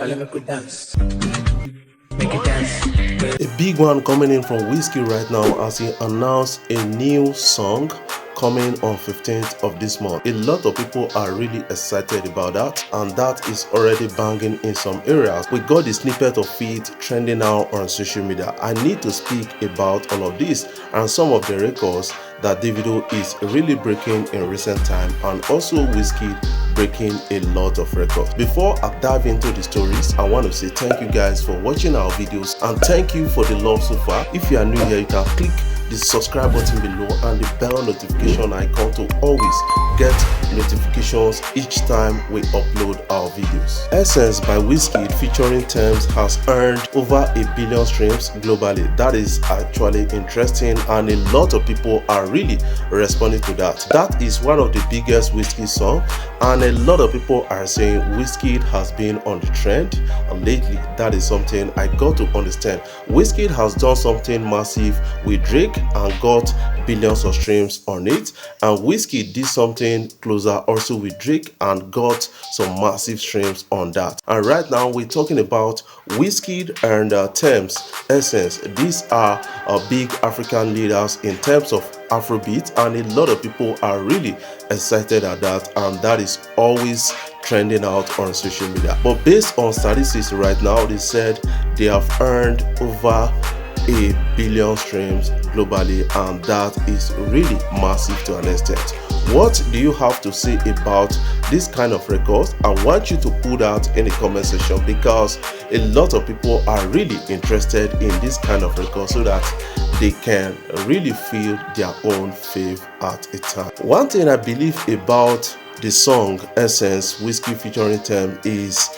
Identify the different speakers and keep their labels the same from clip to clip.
Speaker 1: A big one coming in from Wizkid right now as he announced a new song coming on 15th of this month. A lot of people are really excited about that, and that is already banging in some areas. We got the snippet of it trending now on social media. I need to speak about all of this and some of the records that Davido is really breaking in recent time, and also Wizkid breaking a lot of records. Before I dive into the stories, I want to say thank you guys for watching our videos and thank you for the love so far. If you are new here, you can click the subscribe button below and the bell notification icon to always get notifications each time we upload our videos. Essence by Wizkid featuring Tems has earned over 1 billion streams globally. That is actually interesting, and a lot of people are really responding to that. That is one of the biggest Wizkid songs, and a lot of people are saying Wizkid has been on the trend lately. That is something I got to understand. Wizkid has done something massive with Drake and got billions of streams on it, and Wizkid did something closer also with Drake and got some massive streams on that. And right now we're talking about Wizkid and Tems, Essence. These are big African leaders in terms of Afrobeat, and a lot of people are really excited at that, and that is always trending out on social media. But based on statistics right now, they said they have earned over 1 billion streams globally, and that is really massive to an extent. What do you have to say about this kind of records? I want you to put that in the comment section, because a lot of people are really interested in this kind of records so that they can really feel their own fave at a time. One thing I believe about the song Essence Wizkid featuring Tems is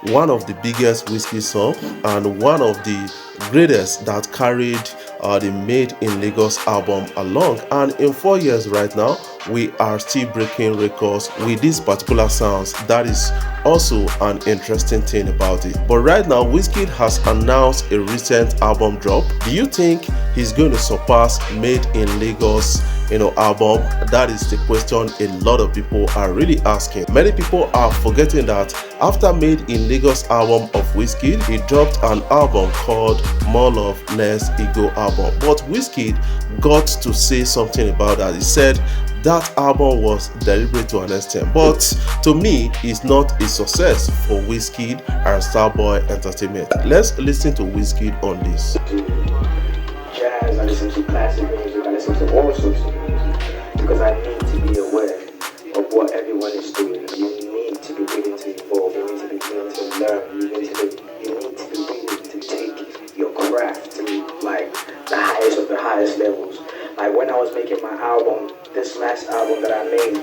Speaker 1: one of the biggest Wizkid songs and one of the greatest that carried the Made in Lagos album along, and in 4 years right now we are still breaking records with these particular sounds. That is also an interesting thing about it. But right now Wizkid has announced a recent album drop. Do you think he's going to surpass Made in Lagos album? That is the question a lot of people are really asking. Many people are forgetting that after Made in Lagos album of Wizkid, he dropped an album called More Love Less Ego album. But Wizkid got to say something about that. He said that album was deliberate to an extent, but to me it's not a success for Wizkid and Starboy Entertainment. Let's listen to Wizkid on this.
Speaker 2: Jazz, I listen to classic music, I listen to all sorts of music, because I need to be aware of what everyone is doing. You need to be willing to evolve, you need to be willing to learn, you need to be willing to take your craft to like the highest of the highest levels. Like when I was making my album, this last album that I made,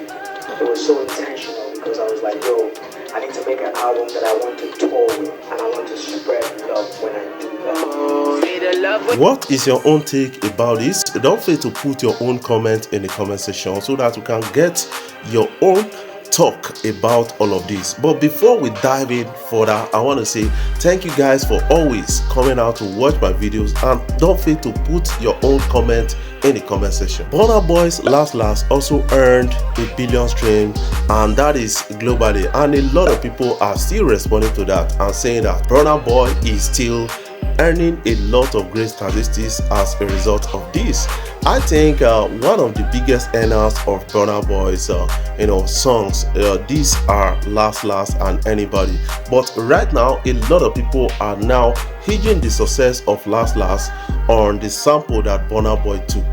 Speaker 2: it was so intentional because I was like, yo, I need to make an album that I want to tour with, and I want to spread love when I do that.
Speaker 1: What is your own take about this? Don't forget to put your own comment in the comment section so that we can get your own talk about all of this. But before we dive in further, I want to say thank you guys for always coming out to watch my videos, and don't forget to put your own comment in the comment section. Burna Boy's Last also earned 1 billion streams, and that is globally, and a lot of people are still responding to that and saying that Burna Boy is still earning a lot of great statistics as a result of this. I think one of the biggest earners of Burna Boy's songs, these are Last and Anybody. But right now a lot of people are now hinging the success of Last on the sample that Burna Boy took.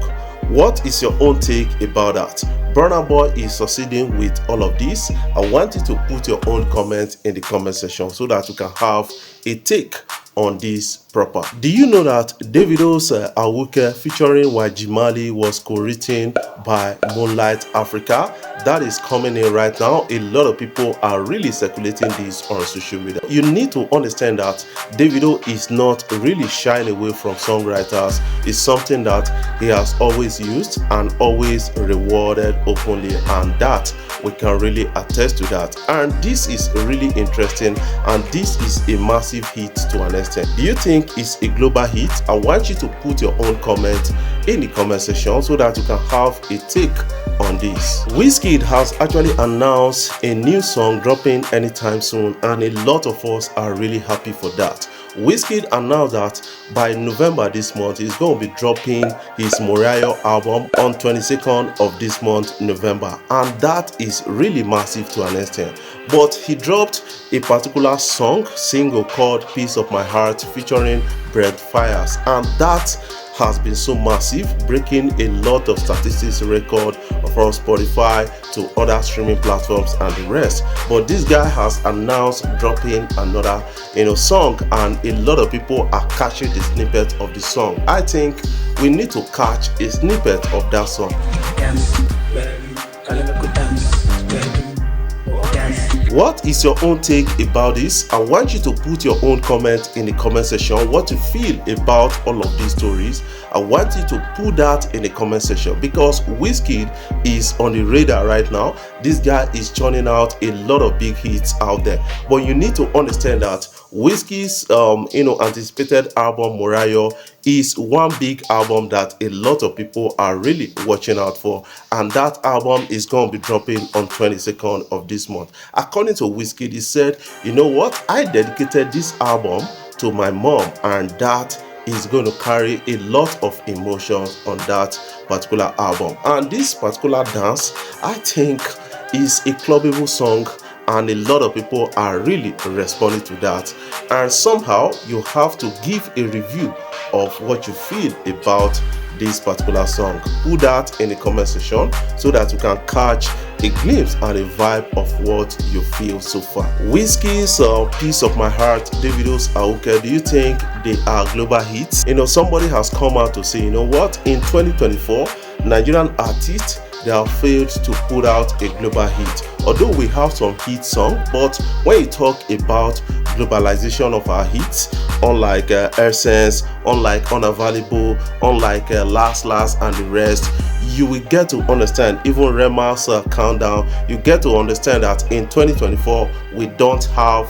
Speaker 1: What is your own take about that? Burna Boy is succeeding with all of this. I want you to put your own comment in the comment section so that you can have a take on this proper. Do you know that Davido's Awuke featuring Wajimali was co-written by Moonlight Africa? That is coming in right now. A lot of people are really circulating this on social media. You need to understand that Davido is not really shying away from songwriters. It's something that he has always used and always rewarded openly, and that we can really attest to that. And this is really interesting, and this is a massive hit to an extent. understand. Do you think it's a global hit? I want you to put your own comment in the comment section so that you can have a take on this. Wizkid has actually announced a new song dropping anytime soon, and a lot of us are really happy for that. Wizkid announced that by November this month he's going to be dropping his Morayo album on 22nd of this month, November, and that is really massive to an extent. But he dropped a particular single called Peace of My Heart featuring Bread Fires, and that has been so massive, breaking a lot of statistics record from Spotify to other streaming platforms and the rest. But this guy has announced dropping another song, and a lot of people are catching a snippet of the song. I think we need to catch a snippet of that song. What is your own take about this? I want you to put your own comment in the comment section, what you feel about all of these stories. I want you to put that in the comment section because Wizkid is on the radar right now. This guy is churning out a lot of big hits out there, but you need to understand that Wizkid's anticipated album Morayo is one big album that a lot of people are really watching out for, and that album is going to be dropping on 22nd of this month. According to Wizkid, he said, you know what, I dedicated this album to my mom, and that is going to carry a lot of emotions on that particular album. And this particular dance, I think, is a clubbable song, and a lot of people are really responding to that. And somehow you have to give a review of what you feel about this particular song. Put that in the comment section so that you can catch a glimpse and a vibe of what you feel so far. Wizkid's Peace of My Heart, Davido's Aoke, do you think they are global hits? Somebody has come out to say, you know what, in 2024 Nigerian artists, they have failed to put out a global hit. Although we have some hit songs, but when you talk about globalization of our hits, unlike Essence, unlike Unavailable, unlike Last and the rest, you will get to understand, even Rema's Countdown, you get to understand that in 2024 we don't have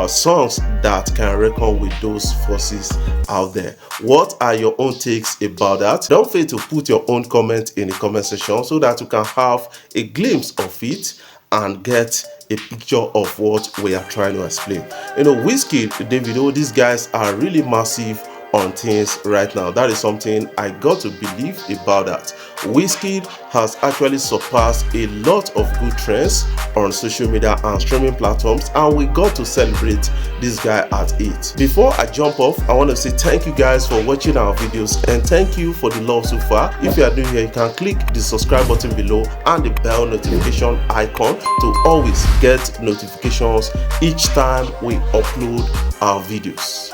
Speaker 1: songs that can reckon with those forces out there. What are your own takes about that? Don't fail to put your own comment in the comment section so that you can have a glimpse of it and get a picture of what we are trying to explain. Wizkid, Davido, these guys are really massive on things right now. That is something I got to believe about that. Wizkid has actually surpassed a lot of good trends on social media and streaming platforms, and we got to celebrate this guy at it. Before I jump off, I want to say thank you guys for watching our videos, and thank you for the love so far. If you are new here, you can click the subscribe button below and the bell notification icon to always get notifications each time we upload our videos.